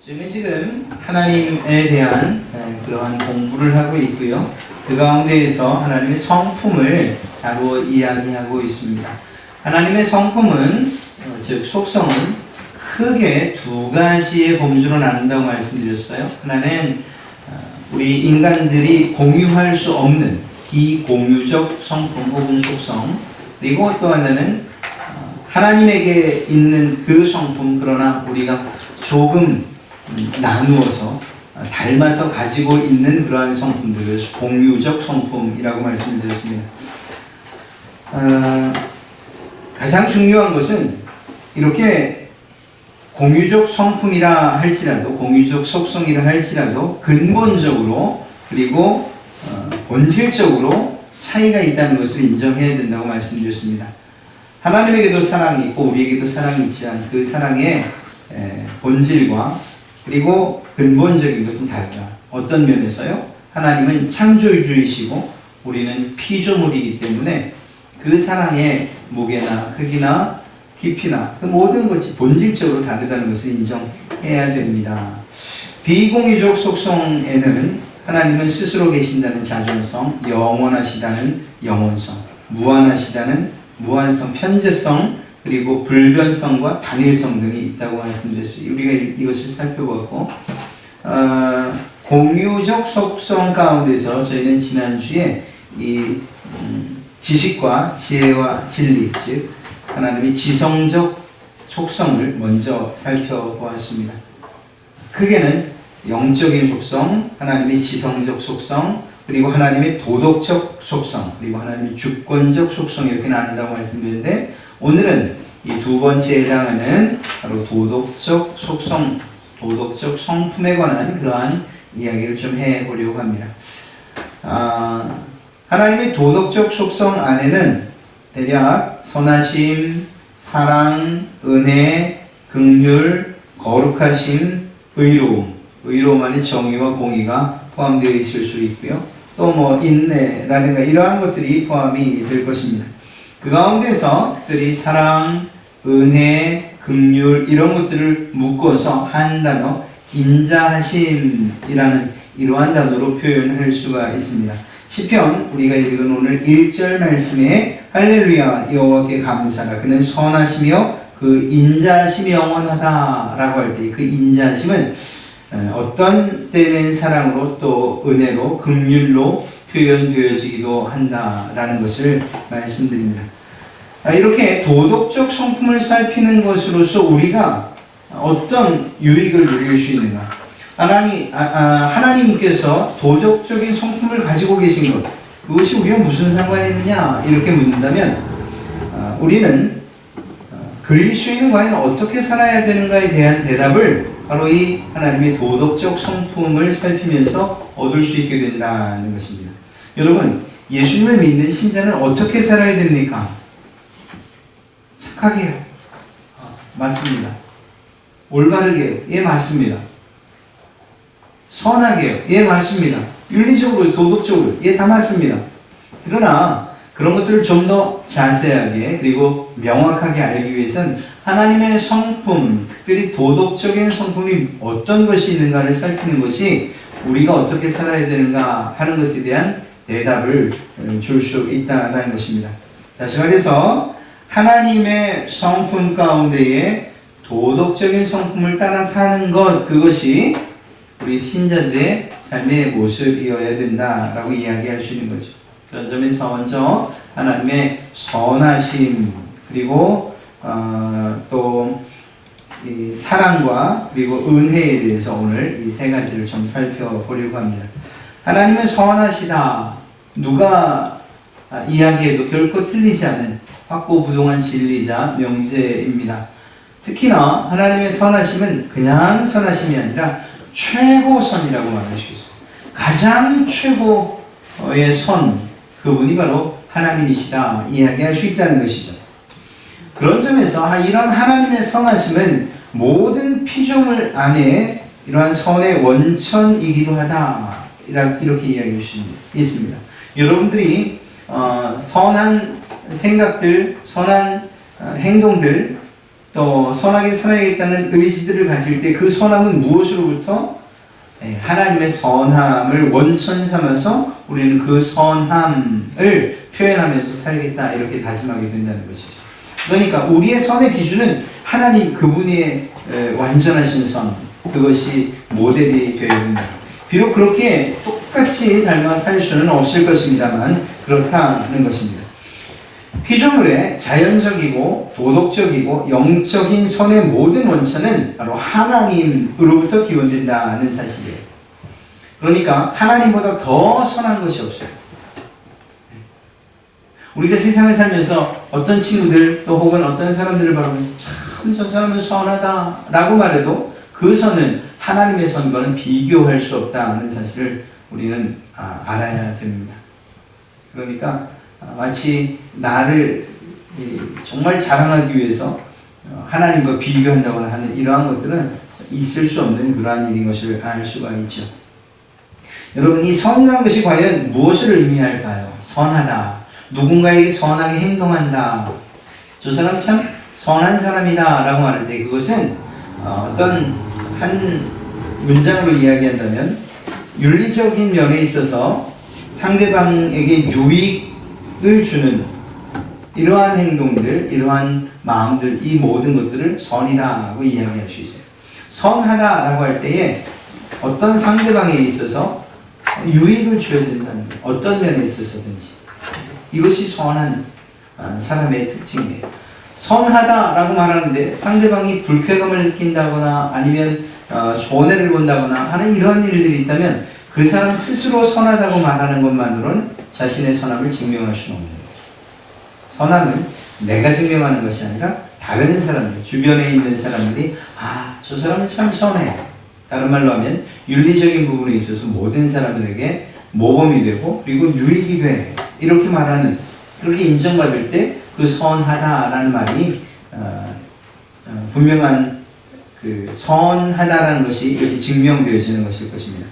저는 지금 하나님에 대한 그러한 공부를 하고 있고요. 그 가운데에서 하나님의 성품을 다루어 이야기하고 있습니다. 하나님의 성품은 즉 속성은 크게 두 가지의 범주로 나눈다고 말씀드렸어요. 하나는 우리 인간들이 공유할 수 없는 비공유적 성품 혹은 속성, 그리고 또 하나는 하나님에게 있는 그 성품, 그러나 우리가 조금 나누어서 닮아서 가지고 있는 그러한 성품들을 공유적 성품이라고 말씀드렸습니다. 가장 중요한 것은 이렇게 공유적 성품이라 할지라도, 공유적 속성이라 할지라도 근본적으로 그리고 본질적으로 차이가 있다는 것을 인정해야 된다고 말씀드렸습니다. 하나님에게도 사랑이 있고 우리에게도 사랑이 있지만 그 사랑의 본질과 그리고 근본적인 것은 다르다. 어떤 면에서요? 하나님은 창조주이시고 우리는 피조물이기 때문에 그 사랑의 무게나 크기나 깊이나 그 모든 것이 본질적으로 다르다는 것을 인정해야 됩니다. 비공유적 속성에는 하나님은 스스로 계신다는 자존성, 영원하시다는 영원성, 무한하시다는 무한성, 편재성, 그리고 불변성과 단일성 등이 있다고 말씀드렸어요. 우리가 이것을 살펴보았고, 공유적 속성 가운데서 저희는 지난주에 이 지식과 지혜와 진리, 즉 하나님의 지성적 속성을 먼저 살펴보았습니다. 크게는 영적인 속성, 하나님의 지성적 속성, 그리고 하나님의 도덕적 속성, 그리고 하나님의 주권적 속성, 이렇게 나눈다고 말씀드렸는데, 오늘은 이 두 번째에 해당하는 바로 도덕적 속성, 도덕적 성품에 관한 그러한 이야기를 좀 해보려고 합니다. 하나님의 도덕적 속성 안에는 대략 선하심, 사랑, 은혜, 긍휼, 거룩하심, 의로움 안에 정의와 공의가 포함되어 있을 수 있고요. 또 뭐 인내라든가 이러한 것들이 포함이 될 것입니다. 그 가운데서 특별히 사랑, 은혜, 긍휼 이런 것들을 묶어서 한 단어 인자하심이라는 이러한 단어로 표현할 수가 있습니다. 시편 우리가 읽은 오늘 1절 말씀에 할렐루야 여호와께 감사라 그는 선하시며 그 인자하심이 영원하다라고 할 때 그 인자하심은 어떤 때는 사랑으로 또 은혜로 긍휼로 표현되어지기도 한다라는 것을 말씀드립니다. 이렇게 도덕적 성품을 살피는 것으로서 우리가 어떤 유익을 누릴 수 있는가? 하나님께서 도덕적인 성품을 가지고 계신 것, 그것이 우리와 무슨 상관이 있느냐? 이렇게 묻는다면 우리는 그리스도인은 과연 어떻게 살아야 되는가에 대한 대답을 바로 이 하나님의 도덕적 성품을 살피면서 얻을 수 있게 된다는 것입니다. 여러분, 예수님을 믿는 신자는 어떻게 살아야 됩니까? 착하게요. 맞습니다. 올바르게요. 예, 맞습니다. 선하게요. 예, 맞습니다. 윤리적으로, 도덕적으로. 예, 다 맞습니다. 그러나 그런 것들을 좀 더 자세하게 그리고 명확하게 알기 위해서는 하나님의 성품, 특별히 도덕적인 성품이 어떤 것이 있는가를 살피는 것이 우리가 어떻게 살아야 되는가 하는 것에 대한 대답을 줄 수 있다는 것입니다. 다시 말해서 하나님의 성품 가운데에 도덕적인 성품을 따라 사는 것, 그것이 우리 신자들의 삶의 모습이어야 된다라고 이야기할 수 있는 거죠. 그런 점에서 먼저 하나님의 선하심, 그리고 또 이 사랑과 그리고 은혜에 대해서 오늘 이 세 가지를 좀 살펴보려고 합니다. 하나님은 선하시다. 누가 이야기해도 결코 틀리지 않은 확고부동한 진리자 명제입니다. 특히나 하나님의 선하심은 그냥 선하심이 아니라 최고선이라고 말할 수 있어요. 가장 최고의 선, 그분이 바로 하나님이시다 이야기할 수 있다는 것이죠. 그런 점에서 이런 하나님의 선하심은 모든 피조물 안에 이러한 선의 원천이기도 하다 이렇게 이야기할 수 있습니다. 여러분들이 선한 생각들, 선한 행동들, 또 선하게 살아야겠다는 의지들을 가질 때 그 선함은 무엇으로부터? 하나님의 선함을 원천 삼아서 우리는 그 선함을 표현하면서 살겠다 이렇게 다짐하게 된다는 것이죠. 그러니까 우리의 선의 기준은 하나님 그분의 완전하신 선, 그것이 모델이 되어야 된다. 비록 그렇게 똑같이 닮아 살 수는 없을 것입니다만 그렇다는 것입니다. 피조물의 자연적이고 도덕적이고 영적인 선의 모든 원천은 바로 하나님으로부터 기원된다는 사실이에요. 그러니까 하나님보다 더 선한 것이 없어요. 우리가 세상을 살면서 어떤 친구들 또 혹은 어떤 사람들을 바라보면서 참 저 사람은 선하다 라고 말해도 그 선은 하나님의 선과는 비교할 수 없다는 사실을 우리는 알아야 됩니다. 그러니까 마치 나를 정말 자랑하기 위해서 하나님과 비교한다거나 하는 이러한 것들은 있을 수 없는 그러한 일인 것을 알 수가 있죠. 여러분, 이 선이라는 것이 과연 무엇을 의미할까요? 선하다. 누군가에게 선하게 행동한다. 저 사람 참 선한 사람이다 라고 말할 때 그것은 어떤 한 문장으로 이야기한다면 윤리적인 면에 있어서 상대방에게 유익을 주는 이러한 행동들, 이러한 마음들, 이 모든 것들을 선이라고 이야기할 수 있어요. 선하다라고 할 때에 어떤 상대방에 있어서 유익을 줘야 된다는 거예요. 어떤 면에 있어서든지. 이것이 선한 사람의 특징이에요. 선하다라고 말하는데 상대방이 불쾌감을 느낀다거나 아니면 손해를 본다거나 하는 이러한 일들이 있다면 그 사람 스스로 선하다고 말하는 것만으로는 자신의 선함을 증명할 수는 없는 거예요. 선함은 내가 증명하는 것이 아니라 다른 사람들, 주변에 있는 사람들이 저 사람은 참 선해. 다른 말로 하면 윤리적인 부분에 있어서 모든 사람들에게 모범이 되고 그리고 유익이 돼. 이렇게 말하는, 그렇게 인정받을 때 그 선하다라는 말이 분명한 그 선하다라는 것이 이렇게 증명되어지는 것일 것입니다.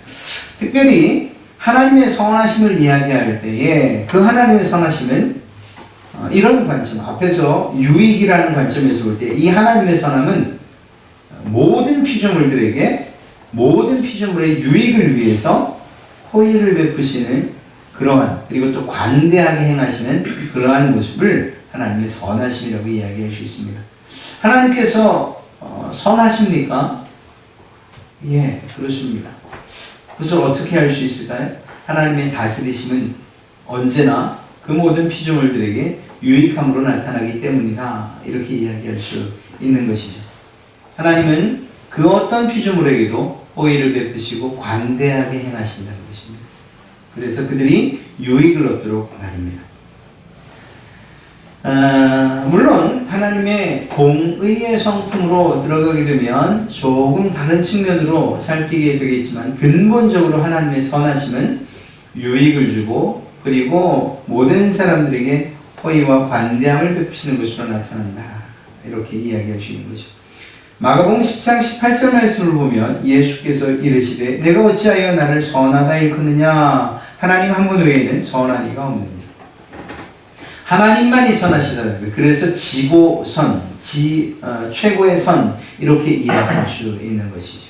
특별히 하나님의 선하심을 이야기할 때에 그 하나님의 선하심은 이런 관점, 앞에서 유익이라는 관점에서 볼 때 이 하나님의 선함은 모든 피조물들에게 모든 피조물의 유익을 위해서 호의를 베푸시는 그러한, 그리고 또 관대하게 행하시는 그러한 모습을 하나님의 선하심이라고 이야기할 수 있습니다. 하나님께서 선하십니까? 예, 그렇습니다. 그것을 어떻게 할 수 있을까요? 하나님의 다스리심은 언제나 그 모든 피조물들에게 유익함으로 나타나기 때문이다. 이렇게 이야기할 수 있는 것이죠. 하나님은 그 어떤 피조물에게도 호의를 베푸시고 관대하게 행하신다는 것입니다. 그래서 그들이 유익을 얻도록 말입니다. 물론 하나님의 공의의 성품으로 들어가게 되면 조금 다른 측면으로 살피게 되겠지만 근본적으로 하나님의 선하심은 유익을 주고 그리고 모든 사람들에게 호의와 관대함을 베푸시는 것으로 나타난다. 이렇게 이야기할 수 있는 거죠. 마가복음 10장 18절 말씀을 보면 예수께서 이르시되 내가 어찌하여 나를 선하다 일컫느냐 하나님 한 분 외에는 선한 이가 없느니라. 하나님만이 선하시다는 거예요. 그래서 지고선, 최고의 선 이렇게 이야기할 수 있는 것이죠.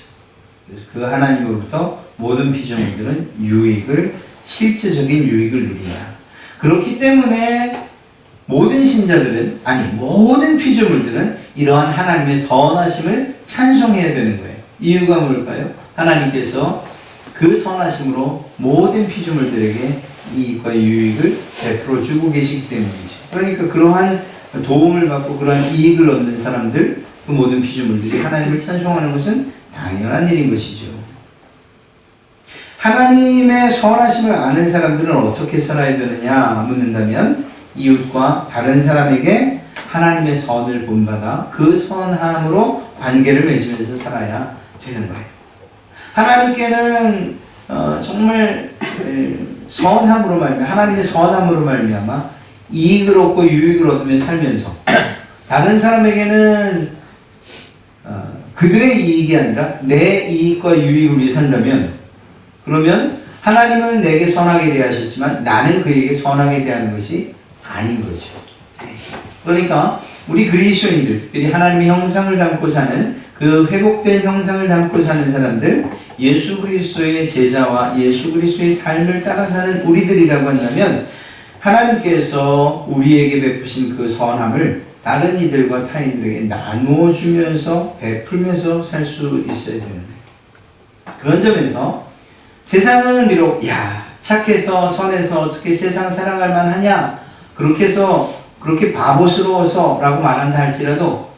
그래서 그 하나님으로부터 모든 피조물들은 유익을, 실제적인 유익을 누린다. 그렇기 때문에 모든 신자들은, 아니 모든 피조물들은 이러한 하나님의 선하심을 찬송해야 되는 거예요. 이유가 뭘까요? 하나님께서 그 선하심으로 모든 피조물들에게 이익과 유익을 베풀어 주고 계시기 때문이죠. 그러니까 그러한 도움을 받고 그러한 이익을 얻는 사람들, 그 모든 피조물들이 하나님을 찬송하는 것은 당연한 일인 것이죠. 하나님의 선하심을 아는 사람들은 어떻게 살아야 되느냐 묻는다면 이웃과 다른 사람에게 하나님의 선을 본받아 그 선함으로 관계를 맺으면서 살아야 되는 거예요. 하나님께는 정말 선함으로 말미암아, 하나님의 선함으로 말미암아 이익을 얻고 유익을 얻으며 살면서 다른 사람에게는 그들의 이익이 아니라 내 이익과 유익을 위해 산다면, 그러면 하나님은 내게 선하게 대하셨지만 나는 그에게 선하게 대하는 것이 아닌 거죠. 그러니까 우리 그리스도인들, 특별히 하나님의 형상을 담고 사는 그 회복된 형상을 담고 사는 사람들, 예수 그리스도의 제자와 예수 그리스도의 삶을 따라 사는 우리들이라고 한다면 하나님께서 우리에게 베푸신 그 선함을 다른 이들과 타인들에게 나누어 주면서 베풀면서 살 수 있어야 되는데, 그런 점에서 세상은 비록 야 착해서 선해서 어떻게 세상 살아갈 만하냐, 그렇게 해서 그렇게 바보스러워서 라고 말한다 할지라도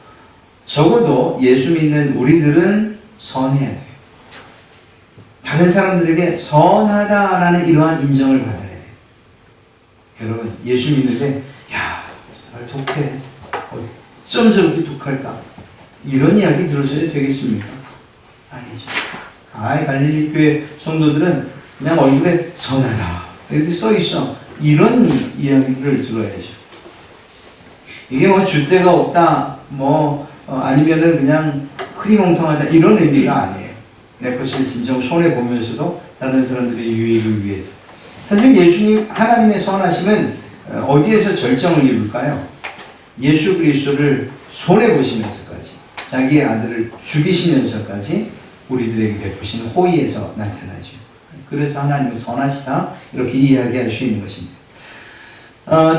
적어도 예수 믿는 우리들은 선해야 돼요. 다른 사람들에게 선하다라는 이러한 인정을 받아야 돼요. 여러분, 예수 믿는데 야 정말 독해, 어쩜 저렇게 독할까, 이런 이야기 들으셔야 되겠습니까? 아니죠. 갈릴리 교회 성도들은 그냥 얼굴에 선하다 이렇게 써있어, 이런 이야기를 들어야죠. 이게 뭐 줏대가 없다, 아니면은 그냥 흐리멍텅하다, 이런 의미가 아니에요. 내 것을 진정 손해보면서도 다른 사람들의 유익을 위해서. 사실 예수님, 하나님의 선하심은 어디에서 절정을 이룰까요? 예수 그리스도를 손해보시면서까지, 자기의 아들을 죽이시면서까지 우리들에게 베푸신 호의에서 나타나죠. 그래서 하나님은 선하시다, 이렇게 이야기할 수 있는 것입니다.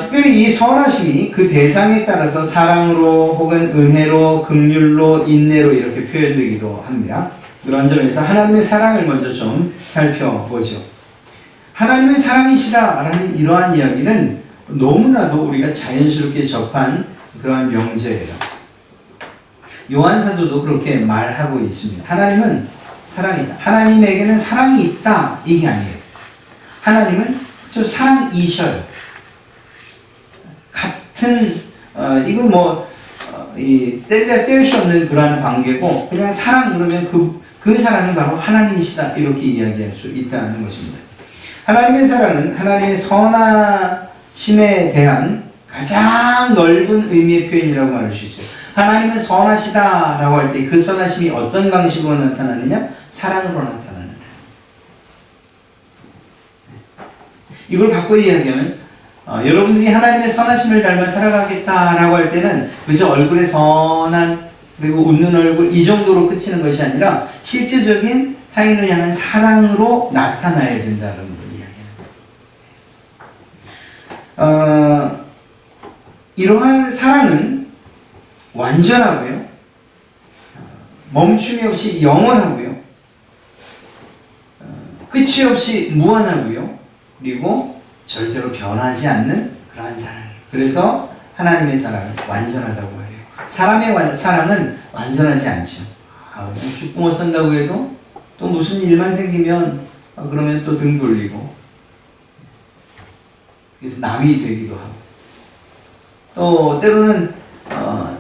특별히 이 선하심이 그 대상에 따라서 사랑으로 혹은 은혜로, 긍휼로, 인내로 이렇게 표현되기도 합니다. 그런 점에서 하나님의 사랑을 먼저 좀 살펴보죠. 하나님의 사랑이시다라는 이러한 이야기는 너무나도 우리가 자연스럽게 접한 그러한 명제예요. 요한 사도도 그렇게 말하고 있습니다. 하나님은 사랑이다. 하나님에게는 사랑이 있다, 이게 아니에요. 하나님은 저 사랑이셔요. 같은 이건 뗄 수 없는 그러한 관계고, 그냥 사랑 그러면 그 사랑이 바로 하나님이시다, 이렇게 이야기할 수 있다는 것입니다. 하나님의 사랑은 하나님의 선하심에 대한 가장 넓은 의미의 표현이라고 말할 수 있어요. 하나님은 선하시다라고 할 때 그 선하심이 어떤 방식으로 나타나느냐? 사랑으로 나타나는. 이걸 바꿔 이야기하면 여러분들이 하나님의 선하심을 닮아 살아가겠다라고 할 때는 그저 얼굴에 선한, 그리고 웃는 얼굴, 이 정도로 그치는 것이 아니라 실제적인 타인을 향한 사랑으로 나타나야 된다는 걸 이야기합니다. 이러한 사랑은 완전하고요, 멈춤이 없이 영원하고요, 끝이 없이 무한하고요, 그리고 절대로 변하지 않는 그러한 사랑이에요. 그래서 하나님의 사랑은 완전하다고 해요. 사람의 사랑은 완전하지 않죠. 그냥 죽붕어 쓴다고 해도 또 무슨 일만 생기면 그러면 또 등 돌리고, 그래서 남이 되기도 하고, 또 때로는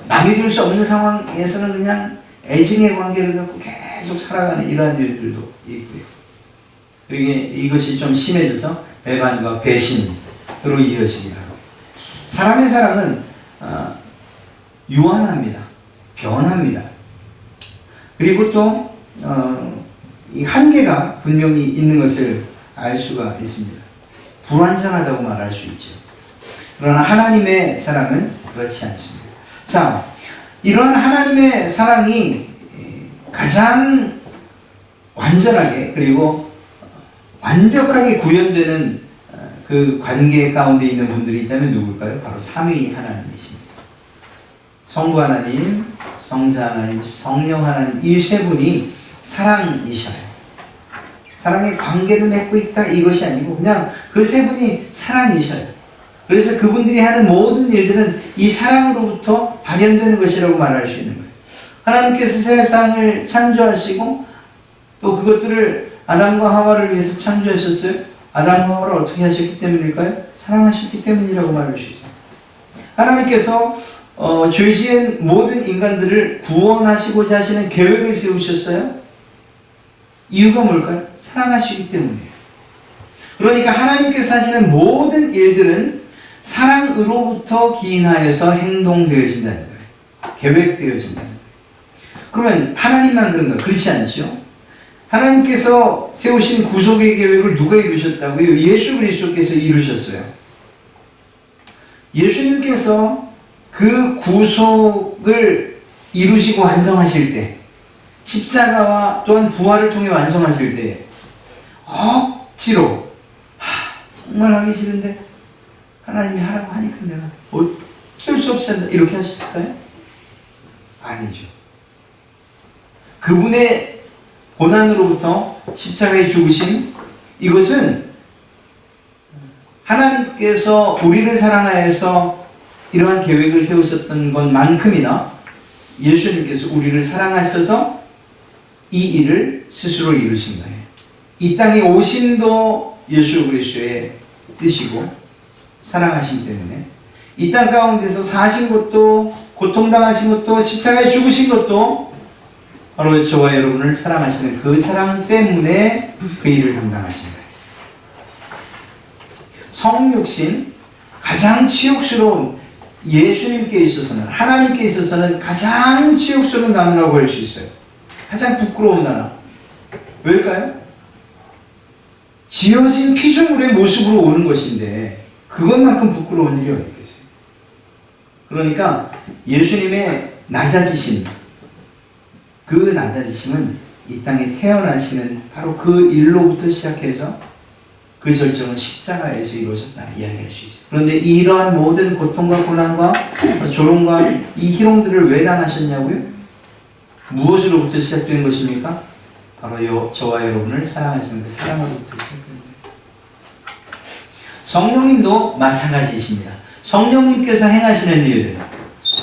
남이 될 수 없는 상황에서는 그냥 애증의 관계를 갖고 계속 살아가는 이러한 일들도 있고요. 그리고 이것이 좀 심해져서 배반과 배신으로 이어지기도 하고. 사람의 사랑은 유한합니다. 변합니다. 그리고 또 이 한계가 분명히 있는 것을 알 수가 있습니다. 불완전하다고 말할 수 있죠. 그러나 하나님의 사랑은 그렇지 않습니다. 자, 이런 하나님의 사랑이 가장 완전하게 그리고 완벽하게 구현되는 그 관계 가운데 있는 분들이 있다면 누굴까요? 바로 삼위 하나님이십니다. 성부 하나님, 성자 하나님, 성령 하나님, 이 세 분이 사랑이셔요. 사랑의 관계를 맺고 있다, 이것이 아니고 그냥 그 세 분이 사랑이셔요. 그래서 그분들이 하는 모든 일들은 이 사랑으로부터 발현되는 것이라고 말할 수 있는 거예요. 하나님께서 세상을 창조하시고 또 그것들을 아담과 하와를 위해서 창조하셨어요. 아담과 하와를 어떻게 하셨기 때문일까요? 사랑하셨기 때문이라고 말할 수 있어요. 하나님께서 죄 지은 모든 인간들을 구원하시고자 하시는 계획을 세우셨어요. 이유가 뭘까요? 사랑하시기 때문이에요. 그러니까 하나님께서 하시는 모든 일들은 사랑으로부터 기인하여서 행동되어진다는 거예요. 계획되어진다는 거예요. 그러면 하나님만 그런가? 그렇지 않죠. 하나님께서 세우신 구속의 계획을 누가 이루셨다고요? 예수 그리스도께서 이루셨어요. 예수님께서 그 구속을 이루시고 완성하실 때, 십자가와 또한 부활을 통해 완성하실 때 억지로 정말 하기 싫은데 하나님이 하라고 하니까 내가 어쩔 수 없이 한다 이렇게 하셨을까요? 아니죠. 그분의 고난으로부터 십자가의 죽으심, 이것은 하나님께서 우리를 사랑하여서 이러한 계획을 세우셨던 것만큼이나 예수님께서 우리를 사랑하셔서 이 일을 스스로 이루신 거예요. 이 땅에 오심도 예수 그리스도의 뜻이고 사랑하심 때문에 이 땅 가운데서 사신 것도, 고통당하신 것도, 십자가에 죽으신 것도 바로 저와 여러분을 사랑하시는 그 사랑 때문에 그 일을 감당하신 거예요. 성육신, 가장 치욕스러운, 예수님께 있어서는, 하나님께 있어서는 가장 치욕스러운 단어라고 할 수 있어요. 가장 부끄러운 단어. 왜일까요? 지어진 피조물의 모습으로 오는 것인데 그것만큼 부끄러운 일이 어디 있겠어요? 그러니까 예수님의 낮아지심, 그 낮아지심은 이 땅에 태어나시는 바로 그 일로부터 시작해서 그 절정은 십자가에서 이루어졌다 이야기할 수 있어요. 그런데 이러한 모든 고통과 고난과 조롱과 이 희롱들을 왜 당하셨냐고요? 무엇으로부터 시작된 것입니까? 바로 저와 여러분을 사랑하시는 그 사랑으로부터 시작된 거예요. 성령님도 마찬가지이십니다. 성령님께서 행하시는 일들은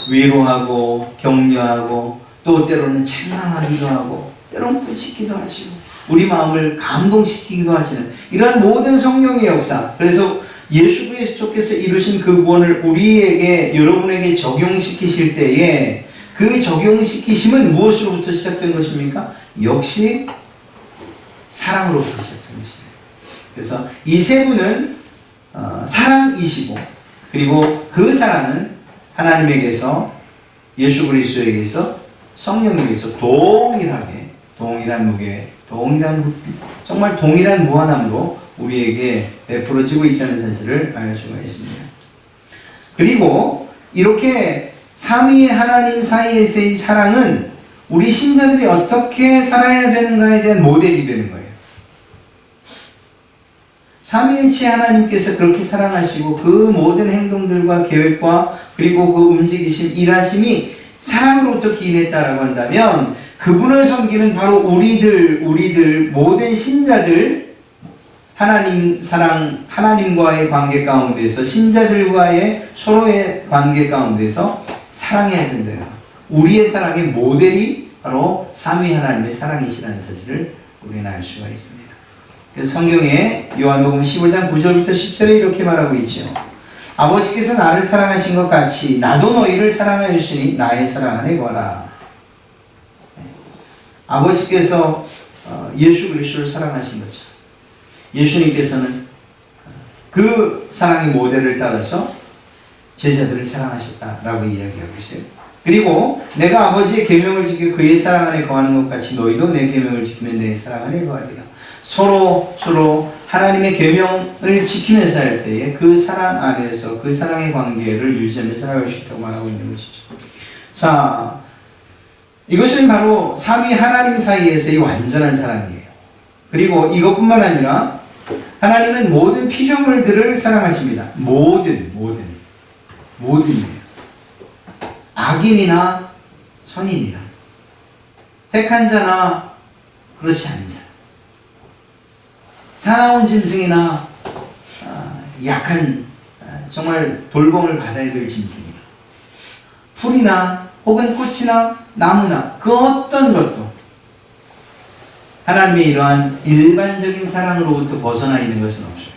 위로하고 격려하고 또 때로는 책망하기도 하고 때로는 꾸짖기도 하시고 우리 마음을 감동시키기도 하시는 이러한 모든 성령의 역사, 그래서 예수 그리스도께서 이루신 그 구원을 우리에게, 여러분에게 적용시키실 때에 그 적용시키심은 무엇으로부터 시작된 것입니까? 역시 사랑으로부터 시작된 것이에요. 그래서 이 세 분은 사랑이시고, 그리고 그 사랑은 하나님에게서, 예수 그리스도에게서, 성령에게서 동일하게, 동일한 무게, 동일한 부피, 정말 동일한 무한함으로 우리에게 베풀어지고 있다는 사실을 알 수가 있습니다. 그리고 이렇게 삼위의 하나님 사이에서의 사랑은 우리 신자들이 어떻게 살아야 되는가에 대한 모델이 되는 거예요. 삼위일체 하나님께서 그렇게 사랑하시고 그 모든 행동들과 계획과 그리고 그 움직이심, 일하심이 사랑으로부터 기인했다라고 한다면 그분을 섬기는 바로 우리들 모든 신자들, 하나님 사랑, 하나님과의 관계 가운데서, 신자들과의 서로의 관계 가운데서 사랑해야 된다. 우리의 사랑의 모델이 바로 삼위 하나님의 사랑이시라는 사실을 우리는 알 수가 있습니다. 그래서 성경에 요한복음 15장 9절부터 10절에 이렇게 말하고 있죠. 아버지께서 나를 사랑하신 것 같이 나도 너희를 사랑하였으니 나의 사랑 안에 거라. 아버지께서 예수 그리스도를 사랑하신 거죠. 예수님께서는 그 사랑의 모델을 따라서 제자들을 사랑하셨다라고 이야기하고 있어요. 그리고 내가 아버지의 계명을 지켜 그의 사랑 안에 거하는 것 같이 너희도 내 계명을 지키면 내 사랑 안에 거하리라. 서로 하나님의 계명을 지키면서 할 때에 그 사랑 안에서 그 사랑의 관계를 유지하며 살아갈 수 있다고 말하고 있는 것이죠. 자, 이것은 바로 삼위 하나님 사이에서의 완전한 사랑이에요. 그리고 이것뿐만 아니라 하나님은 모든 피조물들을 사랑하십니다. 모든이에요. 악인이나 선인이나 택한 자나 그렇지 않은 자, 사나운 짐승이나 약한 정말 돌봄을 받아야 될 짐승이나 풀이나 혹은 꽃이나 나무나 그 어떤 것도 하나님의 이러한 일반적인 사랑으로부터 벗어나 있는 것은 없어요.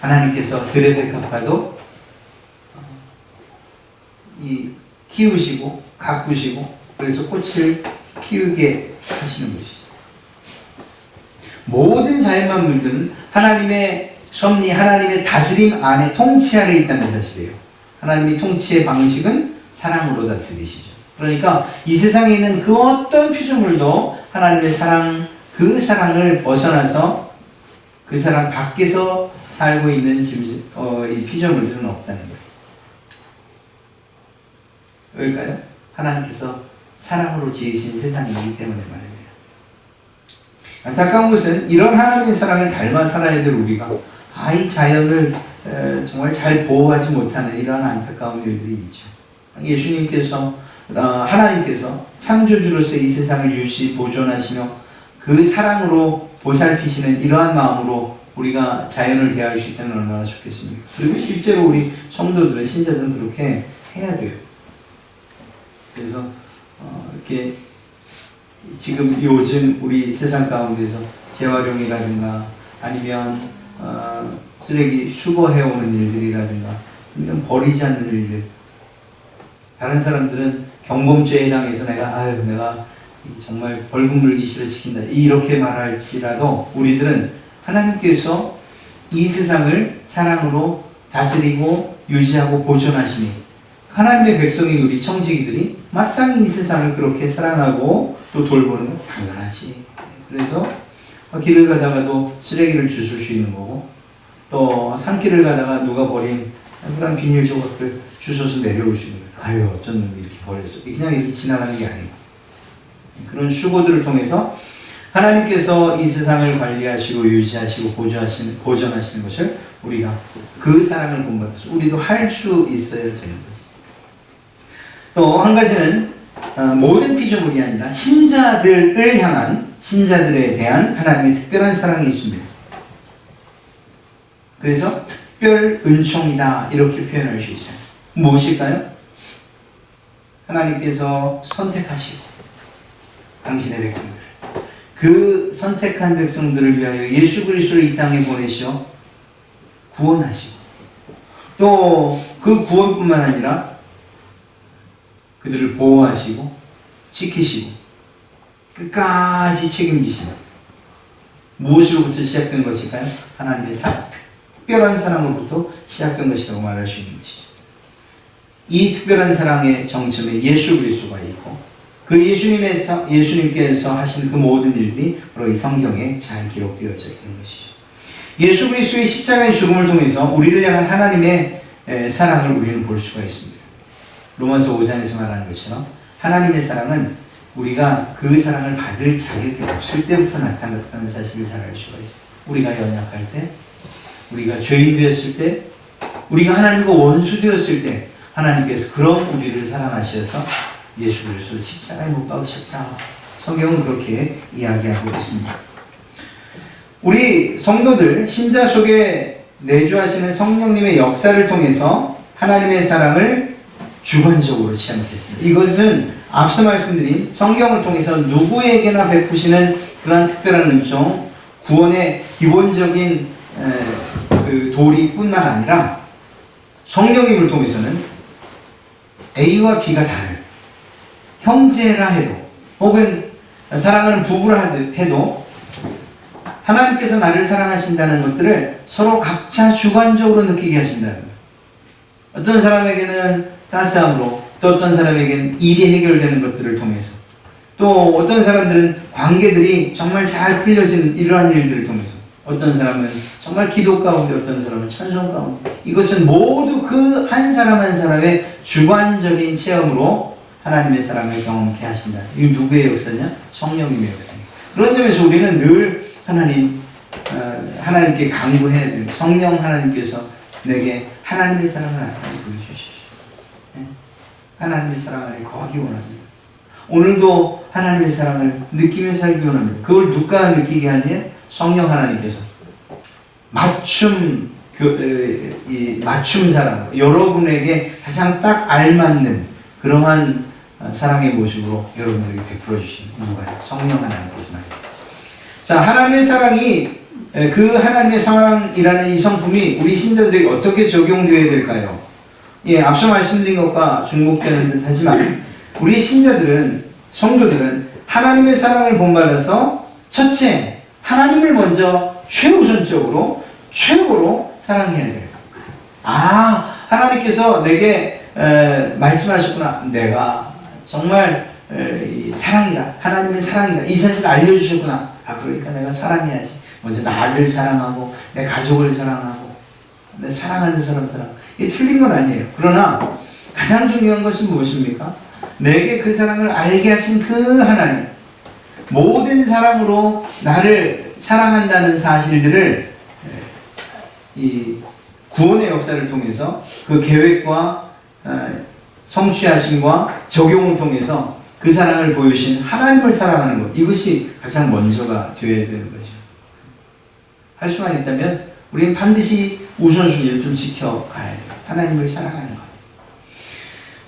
하나님께서 들의 백합화도 키우시고 가꾸시고 그래서 꽃을 피우게 하시는 것이죠. 모든 자연만물들은 하나님의 섭리, 하나님의 다스림 안에, 통치 아래 있다는 사실이에요. 하나님의 통치의 방식은 사랑으로 다스리시죠. 그러니까 이 세상에 있는 그 어떤 피조물도 하나님의 사랑, 그 사랑을 벗어나서 그 사랑 밖에서 살고 있는 이 피조물들은 없다는 거예요. 왜일까요? 하나님께서 사랑으로 지으신 세상이기 때문에 말입니다. 안타까운 것은 이런 하나님의 사랑을 닮아 살아야 될 우리가 이 자연을 정말 잘 보호하지 못하는 이러한 안타까운 일들이 있죠. 예수님께서 하나님께서 창조주로서 이 세상을 유지 보존하시며 그 사랑으로 보살피시는 이러한 마음으로 우리가 자연을 대할 수 있다면 얼마나 좋겠습니까? 그리고 실제로 우리 성도들은 신자들은 그렇게 해야 돼요. 그래서 이렇게 지금 요즘 우리 세상 가운데서 재활용이라든가 아니면 쓰레기 수거해오는 일들이라든가 아니면 버리지 않는 일들, 다른 사람들은 경범죄에 해당해서 내가 정말 벌금 물기 싫어 지킨다 이렇게 말할지라도 우리들은 하나님께서 이 세상을 사랑으로 다스리고 유지하고 보존하시니 하나님의 백성인 우리 청지기들이 마땅히 이 세상을 그렇게 사랑하고 또 돌보는 건 당연하지. 그래서 길을 가다가도 쓰레기를 주술 수 있는 거고, 또 산길을 가다가 누가 버린 그런 비닐 조각들 주워서 내려올 수 있는 거예요. 아유, 어쩐 놈이 이렇게 버렸어. 그냥 이렇게 지나가는 게 아니고, 그런 수고들을 통해서 하나님께서 이 세상을 관리하시고 유지하시고 보존하시는 것을 우리가 그 사랑을 본받아서 우리도 할 수 있어야 되는 거죠. 또 한 가지는 모든 피조물이 아니라 신자들을 향한, 신자들에 대한 하나님의 특별한 사랑이 있습니다. 그래서 특별 은총이다 이렇게 표현할 수 있어요. 무엇일까요? 하나님께서 선택하시고 당신의 백성들, 그 선택한 백성들을 위하여 예수 그리스도를 이 땅에 보내시어 구원하시고, 또 그 구원뿐만 아니라 그들을 보호하시고 지키시고 끝까지 책임지시는, 무엇으로부터 시작된 것일까요? 하나님의 특별한 사랑으로부터 시작된 것이라고 말할 수 있는 것이죠. 이 특별한 사랑의 정점에 예수 그리스도가 있고, 그 예수님께서 하신 그 모든 일들이 바로 이 성경에 잘 기록되어져 있는 것이죠. 예수 그리스도의 십자가의 죽음을 통해서 우리를 향한 하나님의 사랑을 우리는 볼 수가 있습니다. 로마서 5장에서 말하는 것처럼 하나님의 사랑은 우리가 그 사랑을 받을 자격이 없을 때부터 나타났다는 사실을 잘 알 수가 있어요. 우리가 연약할 때, 우리가 죄인 되었을 때, 우리가 하나님과 원수 되었을 때 하나님께서 그런 우리를 사랑하셔서 예수 그리스도를 십자가에 못 박으셨다. 성경은 그렇게 이야기하고 있습니다. 우리 성도들, 신자 속에 내주하시는 성령님의 역사를 통해서 하나님의 사랑을 주관적으로 체험했습니다. 이것은 앞서 말씀드린 성경을 통해서 누구에게나 베푸시는 그러한 특별한 은총, 구원의 기본적인 그 도리뿐만 아니라 성령님을 통해서는 A와 B가 다른 형제라 해도, 혹은 사랑하는 부부라 해도 하나님께서 나를 사랑하신다는 것들을 서로 각자 주관적으로 느끼게 하신다는 거예요. 어떤 사람에게는 따스함으로, 또 어떤 사람에게는 일이 해결되는 것들을 통해서, 또 어떤 사람들은 관계들이 정말 잘 풀려지는 이러한 일들을 통해서, 어떤 사람은 정말 기도 가운데, 어떤 사람은 찬송 가운데, 이것은 모두 그 한 사람 한 사람의 주관적인 체험으로 하나님의 사랑을 경험케 하신다. 이거 누구의 역사냐? 성령님의 역사입니다. 그런 점에서 우리는 늘 하나님께 간구해야 돼요. 성령 하나님께서 내게 하나님의 사랑을 나타내 보여주시오. 하나님의 사랑 안에 거하기 원합니다. 오늘도 하나님의 사랑을 느끼며 살기 원합니다. 그걸 누가 느끼게 하냐? 성령 하나님께서 맞춤 사랑, 여러분에게 가장 딱 알맞는 그러한 사랑의 모습으로 여러분에게 베풀어 주시는 누가요? 성령 하나님께서 말입니다. 자, 하나님의 사랑이, 그 하나님의 사랑이라는 이 성품이 우리 신자들에게 어떻게 적용되어야 될까요? 앞서 말씀드린 것과 중복되는 듯 하지만 우리 신자들은, 성도들은 하나님의 사랑을 본받아서 첫째, 하나님을 먼저 최우선적으로, 최고로 사랑해야 돼요. 하나님께서 내게 말씀하셨구나. 내가 정말 사랑이다. 하나님의 사랑이다. 이 사실을 알려주셨구나. 그러니까 내가 사랑해야지. 먼저 나를 사랑하고, 내 가족을 사랑하고, 내 사랑하는 사람 사랑. 이게 틀린 건 아니에요. 그러나 가장 중요한 것은 무엇입니까? 내게 그 사랑을 알게 하신 그 하나님, 모든 사랑으로 나를 사랑한다는 사실들을 이 구원의 역사를 통해서 그 계획과 성취하심과 적용을 통해서 그 사랑을 보여주신 하나님을 사랑하는 것, 이것이 가장 먼저가 되어야 되는 거죠. 할 수만 있다면 우리는 반드시 우선순위를 좀 지켜가야 돼요. 하나님을 사랑하는 것.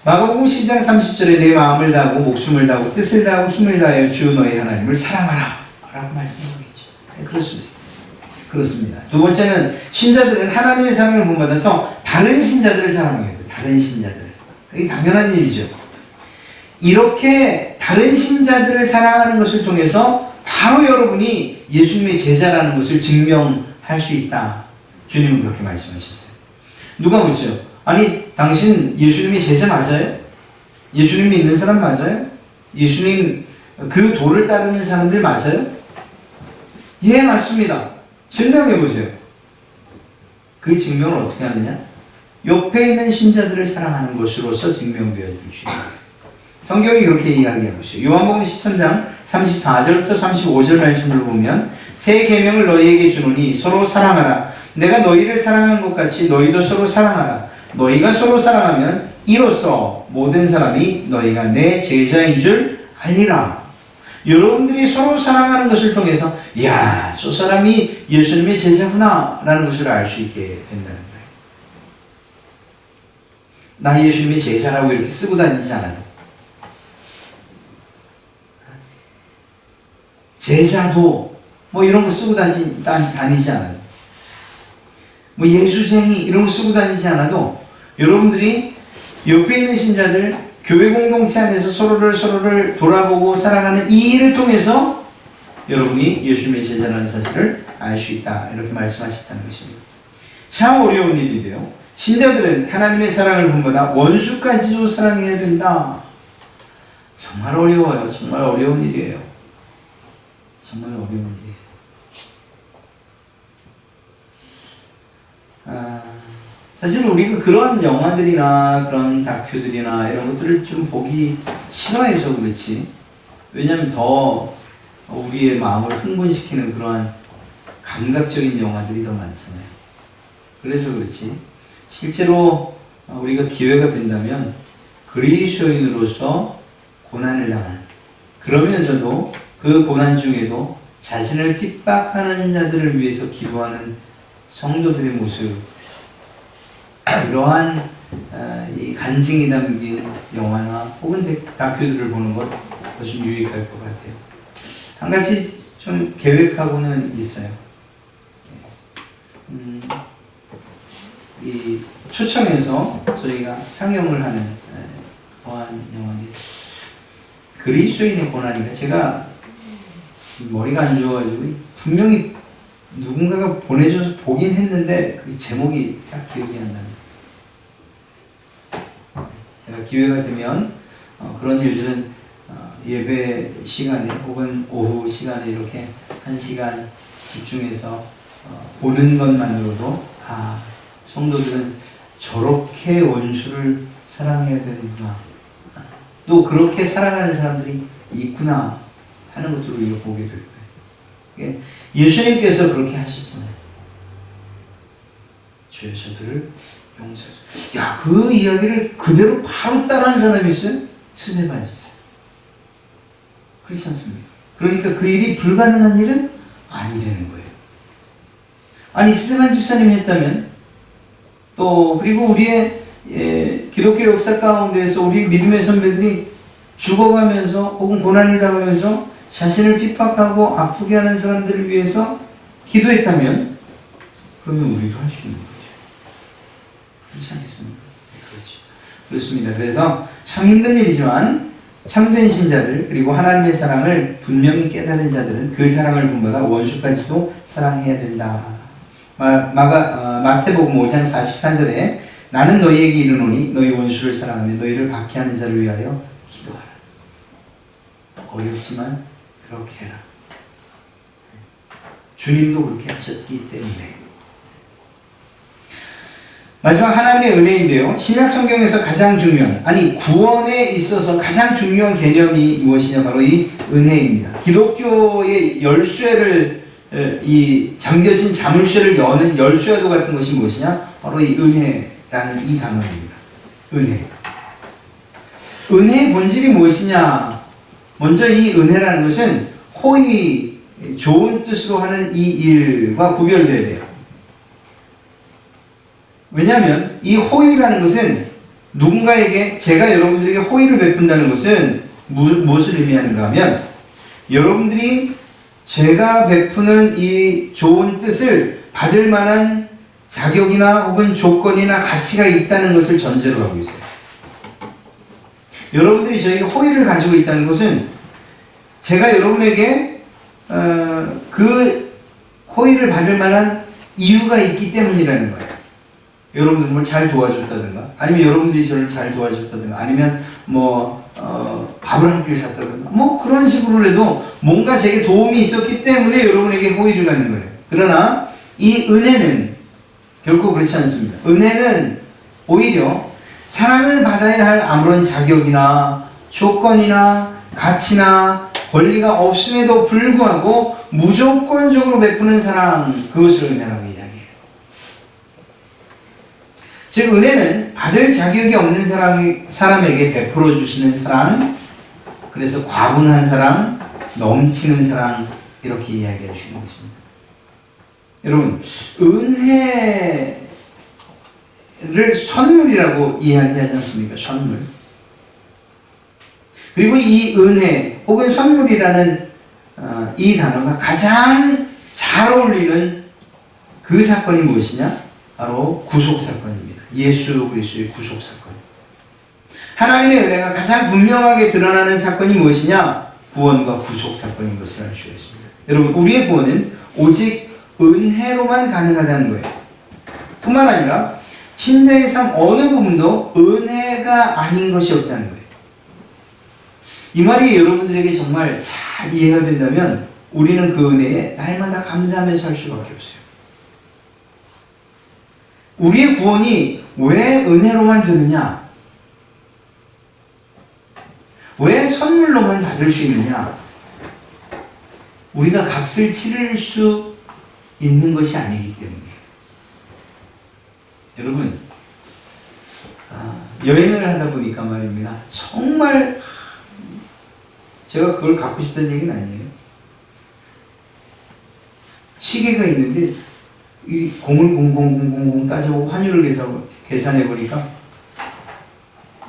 마가복음 10장 30절에 내 마음을 다하고 목숨을 다하고 뜻을 다하고 힘을 다하여 주 너의 하나님을 사랑하라 라고 말씀하고 있죠. 네, 그렇습니다. 두 번째는 신자들은 하나님의 사랑을 본받아서 다른 신자들을 사랑해야 돼요. 다른 신자들. 이게 당연한 일이죠. 이렇게 다른 신자들을 사랑하는 것을 통해서 바로 여러분이 예수님의 제자라는 것을 증명할 수 있다. 주님은 그렇게 말씀하셨어요. 누가 묻죠? 아니, 당신 예수님의 제자 맞아요? 예수님 믿는 사람 맞아요? 예수님 그 도를 따르는 사람들 맞아요? 예, 맞습니다. 증명해 보세요. 그 증명을 어떻게 하느냐? 옆에 있는 신자들을 사랑하는 것으로서 증명되어야 됩니다. 성경이 그렇게 이야기하고 있어요. 요한복음 13장 34절부터 35절 말씀을 보면 새 계명을 너희에게 주노니 서로 사랑하라. 내가 너희를 사랑한 것 같이 너희도 서로 사랑하라. 너희가 서로 사랑하면 이로써 모든 사람이 너희가 내 제자인 줄 알리라. 여러분들이 서로 사랑하는 것을 통해서 야, 저 사람이 예수님의 제자구나 라는 것을 알 수 있게 된다는 거예요. 나 예수님의 제자라고 이렇게 쓰고 다니지 않아요. 제자도 뭐 이런 거 쓰고 다니지 않아요. 뭐 예수쟁이 이런 거 쓰고 다니지 않아도 여러분들이 옆에 있는 신자들, 교회 공동체 안에서 서로를 돌아보고 사랑하는 이 일을 통해서 여러분이 예수님의 제자라는 사실을 알 수 있다. 이렇게 말씀하셨다는 것입니다. 참 어려운 일인데요. 신자들은 하나님의 사랑을 본보다 원수까지도 사랑해야 된다. 정말 어려워요. 정말 어려운 일이에요. 정말 어려운 일이에요. 사실 우리가 그런 영화들이나 그런 다큐들이나 이런 것들을 좀 보기 싫어해서 그렇지. 왜냐하면 더 우리의 마음을 흥분시키는 그러한 감각적인 영화들이 더 많잖아요. 그래서 그렇지. 실제로 우리가 기회가 된다면 그리스도인으로서 고난을 당한, 그러면서도 그 고난 중에도 자신을 핍박하는 자들을 위해서 기도하는 성도들의 모습, 이러한 이 간증이 담긴 영화나 혹은 다큐들을 보는 것 좀 유익할 것 같아요. 한 가지 좀 계획하고는 있어요. 이 초청해서 저희가 상영을 하는 그러한 영화인데, 그리스도인의 고난인가, 제가 머리가 안 좋아가지고 분명히 누군가가 보내줘서 보긴 했는데 그 제목이 딱 기억이 안 나네요. 제가 기회가 되면 그런 일들은 예배 시간에 혹은 오후 시간에 이렇게 1시간 집중해서 보는 것만으로도 성도들은 저렇게 원수를 사랑해야 되는구나, 또 그렇게 사랑하는 사람들이 있구나 하는 것들을 우리가 보게 될 거예요. 예수님께서 그렇게 하셨잖아요. 주여 저들을 용서하소서. 야, 그 이야기를 그대로 바로 따라하는 사람이 있어요? 스데반 집사. 그렇지 않습니까? 그러니까 그 일이 불가능한 일은 아니라는 거예요. 아니, 스데반 집사님이 했다면, 또 그리고 우리의 기독교 역사 가운데에서 우리 믿음의 선배들이 죽어가면서 혹은 고난을 당하면서 자신을 핍박하고 아프게 하는 사람들을 위해서 기도했다면, 그러면 우리도 할 수 있는 거죠. 그렇지 않겠습니까? 네, 그렇죠. 그렇습니다. 그래서 참 힘든 일이지만 참된 신자들, 그리고 하나님의 사랑을 분명히 깨달은 자들은 그 사랑을 본보다 원수까지도 사랑해야 된다. 마태복음 5장 44절에 나는 너희에게 이르노니 너희 원수를 사랑하며 너희를 박해하는 자를 위하여 기도하라. 어렵지만 그렇게 해라. 주님도 그렇게 하셨기 때문에. 마지막 하나님의 은혜인데요. 신약 성경에서 가장 중요한, 아니 구원에 있어서 가장 중요한 개념이 무엇이냐, 바로 이 은혜입니다. 기독교의 열쇠를, 이 잠겨진 자물쇠를 여는 열쇠와도 같은 것이 무엇이냐, 바로 이 은혜라는 이 단어입니다. 은혜. 은혜의 본질이 무엇이냐? 먼저 이 은혜라는 것은 호의, 좋은 뜻으로 하는 이 일과 구별되어야 돼요. 왜냐하면 이 호의라는 것은 누군가에게, 제가 여러분들에게 호의를 베푼다는 것은 무엇을 의미하는가 하면, 여러분들이 제가 베푸는 이 좋은 뜻을 받을 만한 자격이나 혹은 조건이나 가치가 있다는 것을 전제로 하고 있어요. 여러분들이 저에게 호의를 가지고 있다는 것은 제가 여러분에게 그 호의를 받을 만한 이유가 있기 때문이라는 거예요. 여러분들 뭘 잘 도와줬다든가, 아니면 여러분들이 저를 잘 도와줬다든가, 아니면 밥을 한 끼를 샀다든가, 그런 식으로라도 뭔가 제게 도움이 있었기 때문에 여러분에게 호의를 갖는 거예요. 그러나 이 은혜는 결코 그렇지 않습니다. 은혜는 오히려 사랑을 받아야 할 아무런 자격이나 조건이나 가치나 권리가 없음에도 불구하고 무조건적으로 베푸는 사랑, 그것을 은혜라고 이야기해요. 즉 은혜는 받을 자격이 없는 사람에게 베풀어 주시는 사랑, 그래서 과분한 사랑, 넘치는 사랑, 이렇게 이야기해 주시는 것입니다. 여러분, 은혜를 선물이라고 이야기하지 않습니까? 선물. 그리고 이 은혜 혹은 선물이라는 이 단어가 가장 잘 어울리는 그 사건이 무엇이냐? 바로 구속사건입니다. 예수 그리스도의 구속사건. 하나님의 은혜가 가장 분명하게 드러나는 사건이 무엇이냐? 구원과 구속사건인 것을 알 수가 있습니다. 여러분, 우리의 구원은 오직 은혜로만 가능하다는 거예요. 뿐만 아니라 신자의 삶 어느 부분도 은혜가 아닌 것이 없다는 거예요. 이 말이 여러분들에게 정말 잘 이해가 된다면 우리는 그 은혜에 날마다 감사하며 살 수밖에 없어요. 우리의 구원이 왜 은혜로만 되느냐? 왜 선물로만 받을 수 있느냐? 우리가 값을 치를 수 있는 것이 아니기 때문이에요. 여러분, 여행을 하다 보니까 말입니다. 정말 제가 그걸 갖고 싶다는 얘기는 아니에요. 시계가 있는데 이 공을 00000 따져보고 환율을 계산해 보니까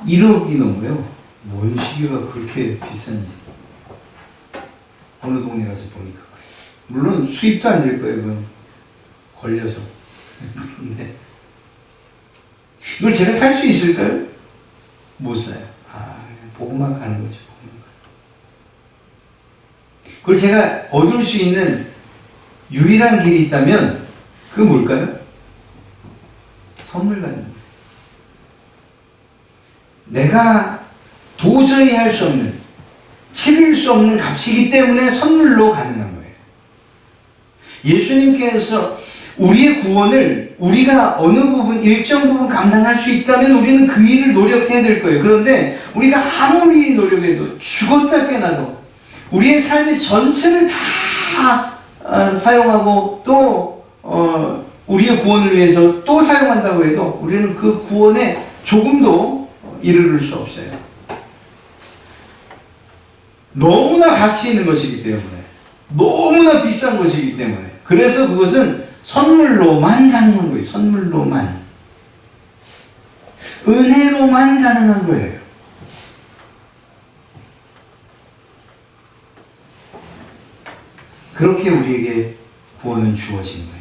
1억이 넘어요. 뭔 시계가 그렇게 비싼지. 어느 동네 가서 보니까 그래요. 물론 수입도 안 될 거예요. 그건 걸려서. 근데 이걸 제가 살 수 있을까요? 못 사요. 보고만 가는 거죠. 그걸 제가 얻을 수 있는 유일한 길이 있다면 그게 뭘까요? 선물 받는 거예요. 내가 도저히 할 수 없는, 치를 수 없는 값이기 때문에 선물로 가능한 거예요. 예수님께서 우리의 구원을 우리가 어느 부분, 일정 부분 감당할 수 있다면 우리는 그 일을 노력해야 될 거예요. 그런데 우리가 아무리 노력해도, 죽었다 깨나도 우리의 삶의 전체를 다 사용하고 또 우리의 구원을 위해서 또 사용한다고 해도 우리는 그 구원에 조금도 이르를 수 없어요. 너무나 가치 있는 것이기 때문에, 너무나 비싼 것이기 때문에, 그래서 그것은 선물로만 가능한 거예요. 선물로만. 은혜로만 가능한 거예요. 그렇게 우리에게 구원은 주어진 거예요.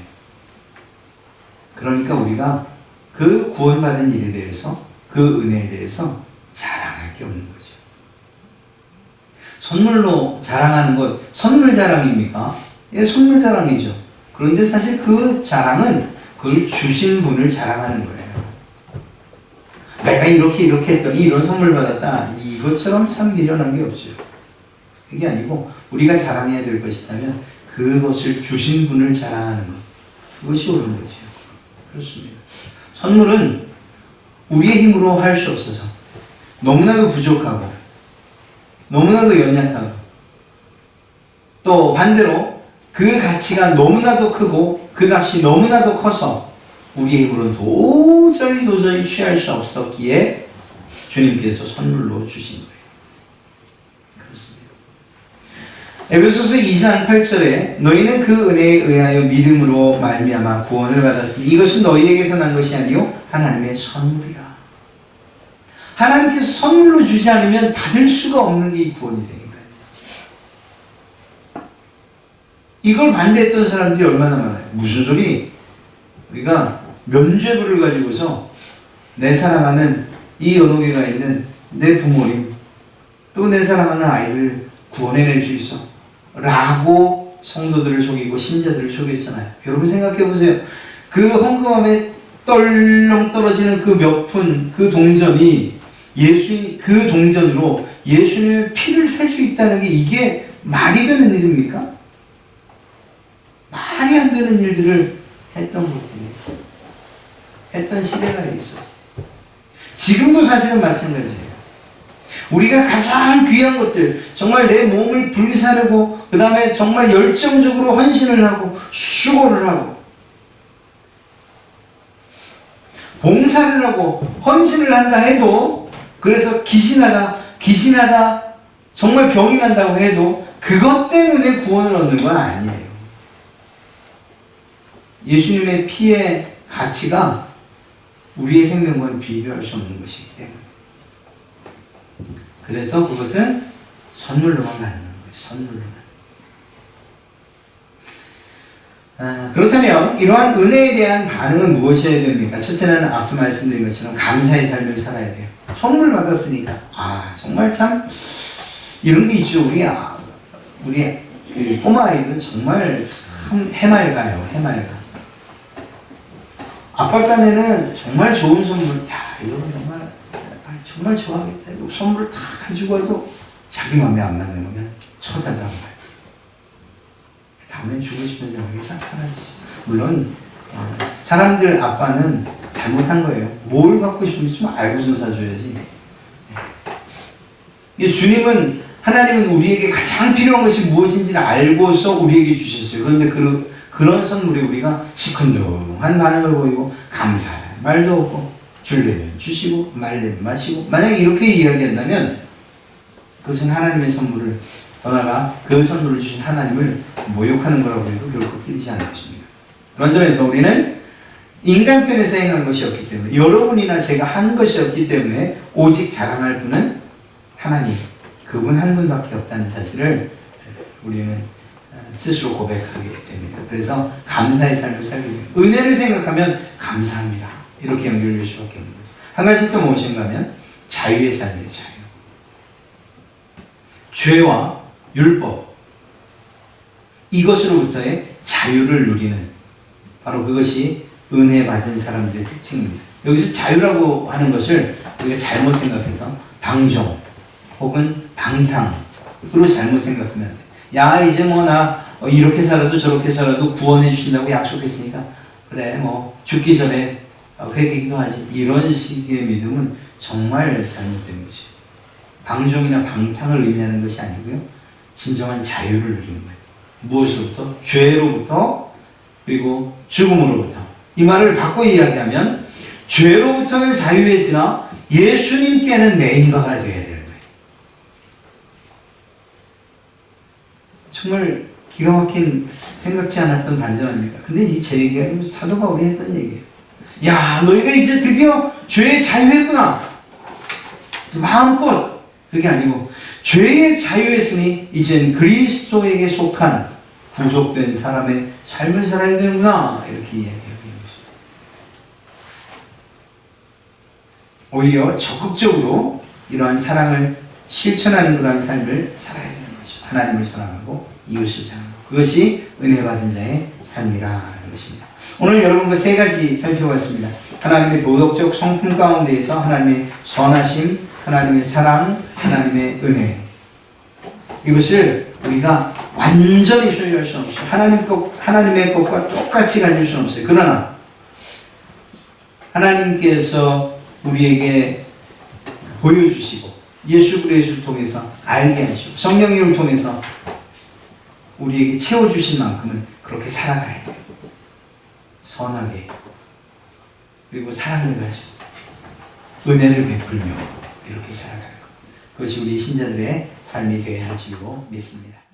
그러니까 우리가 그 구원받은 일에 대해서, 그 은혜에 대해서 자랑할 게 없는 거죠. 선물로 자랑하는 것, 선물 자랑입니까? 예, 선물 자랑이죠. 그런데 사실 그 자랑은 그걸 주신 분을 자랑하는 거예요. 내가 이렇게 했더니 이런 선물 받았다. 이것처럼 참 미련한 게 없죠. 그게 아니고 우리가 자랑해야 될 것이 있다면 그것을 주신 분을 자랑하는 것. 그것이 옳은 거죠. 그렇습니다. 선물은 우리의 힘으로 할 수 없어서 너무나도 부족하고 너무나도 연약하고 또 반대로 그 가치가 너무나도 크고 그 값이 너무나도 커서 우리의 힘으로는 도저히 취할 수 없었기에 주님께서 선물로 주신 거예요. 에베소서 2장 8절에 너희는 그 은혜에 의하여 믿음으로 말미암아 구원을 받았으니 이것은 너희에게서 난 것이 아니요 하나님의 선물이라. 하나님께서 선물로 주지 않으면 받을 수가 없는 게 이 구원이 되는 거예요. 이걸 반대했던 사람들이 얼마나 많아요. 무슨 소리? 우리가 면죄부를 가지고서 내 사랑하는 이 연옥에가 있는 내 부모님 또 내 사랑하는 아이를 구원해낼 수 있어 라고 성도들을 속이고 신자들을 속였잖아요. 여러분 생각해 보세요. 그 헌금함에 떨렁 떨어지는 그 몇 푼, 그 동전이 그 동전으로 예수님의 피를 살 수 있다는 게 이게 말이 되는 일입니까? 말이 안 되는 일들을 했던 것들이 했던 시대가 있었어요. 지금도 사실은 마찬가지예요. 우리가 가장 귀한 것들, 정말 내 몸을 불사르고 그 다음에 정말 열정적으로 헌신을 하고 수고를 하고 봉사를 하고 헌신을 한다 해도 그래서 기신하다 정말 병이 난다고 해도 그것 때문에 구원을 얻는 건 아니에요. 예수님의 피의 가치가 우리의 생명과는 비교할 수 없는 것이기 때문에 그래서 그것을 선물로만 받는 거예요. 선물로만. 그렇다면 이러한 은혜에 대한 반응은 무엇이어야 됩니까? 첫째는 앞서 말씀드린 것처럼 감사의 삶을 살아야 돼요. 선물 받았으니까 정말 참 이런 게 있죠. 우리 그 꼬마 아이들은 정말 참 해맑아요. 해맑아. 아빠 딴에는 정말 좋은 선물, 이거 정말 좋아하겠다. 이거 선물을 다 가지고 와도 자기 마음에 안 맞는 거면 쳐다도 안 봐요. 다음엔 주고 싶은 생각이 싹 사라지죠. 물론 사람들 아빠는 잘못한 거예요. 뭘 갖고 싶은지 좀 알고서 사줘야지. 하나님은 우리에게 가장 필요한 것이 무엇인지를 알고서 우리에게 주셨어요. 그런데 그런 선물에 우리가 시큰둥한 반응을 보이고 감사할 말도 없고 주려면 주시고 말려면 마시고 만약에 이렇게 이야기한다면 그것은 하나님의 선물을 떠나가 그 선물을 주신 하나님을 모욕하는 거라고 해도 결코 틀리지 않을 것입니다. 그런 점에서 우리는 인간편에서 행한 것이 없기 때문에 여러분이나 제가 한 것이 없기 때문에 오직 자랑할 분은 하나님 그분 한 분밖에 없다는 사실을 우리는 스스로 고백하게 됩니다. 그래서 감사의 삶을 살게 됩니다. 은혜를 생각하면 감사합니다. 이렇게 연결될 수밖에 없는 거죠. 한 가지 또 무엇인가 하면 자유의 삶이에요. 자유. 죄와 율법 이것으로부터의 자유를 누리는 바로 그것이 은혜 받은 사람들의 특징입니다. 여기서 자유라고 하는 것을 우리가 잘못 생각해서 방종 혹은 방탕으로 잘못 생각하면 안 돼. 이제 나 이렇게 살아도 저렇게 살아도 구원해 주신다고 약속했으니까 그래 죽기 전에 회개기도 하지. 이런 식의 믿음은 정말 잘못된 것이에요. 방종이나 방탕을 의미하는 것이 아니고요. 진정한 자유를 누리는 거예요. 무엇으로부터? 죄로부터 그리고 죽음으로부터. 이 말을 바꿔 이야기하면 죄로부터는 자유해지나 예수님께는 매인가가 되어야 되는 거예요. 정말 기가 막힌 생각지 않았던 반전 아닙니까? 근데 제 얘기가 사도 바울이 했던 얘기예요. 너희가 이제 드디어 죄의 자유했구나. 마음껏. 그게 아니고 죄의 자유했으니 이젠 그리스도에게 속한 구속된 사람의 삶을 살아야 되는구나. 이렇게 이야기하고 있는 것입니다. 오히려 적극적으로 이러한 사랑을 실천하는 그러한 삶을 살아야 되는 거죠. 하나님을 사랑하고 이웃을 사랑하고 그것이 은혜 받은 자의 삶이라는 것입니다. 오늘 여러분과 세 가지 살펴봤습니다. 하나님의 도덕적 성품 가운데에서 하나님의 선하심, 하나님의 사랑, 하나님의 은혜. 이것을 우리가 완전히 소유할 수는 없어요. 하나님의 것과 똑같이 가질 수는 없어요. 그러나 하나님께서 우리에게 보여주시고 예수 그리스도를 통해서 알게 하시고 성령님을 통해서 우리에게 채워주신 만큼은 그렇게 살아가야 돼요. 선하게. 그리고 사랑을 가지고 은혜를 베풀며 이렇게 살아가는 것. 그것이 우리 신자들의 삶이 되어야 할 줄로 믿습니다.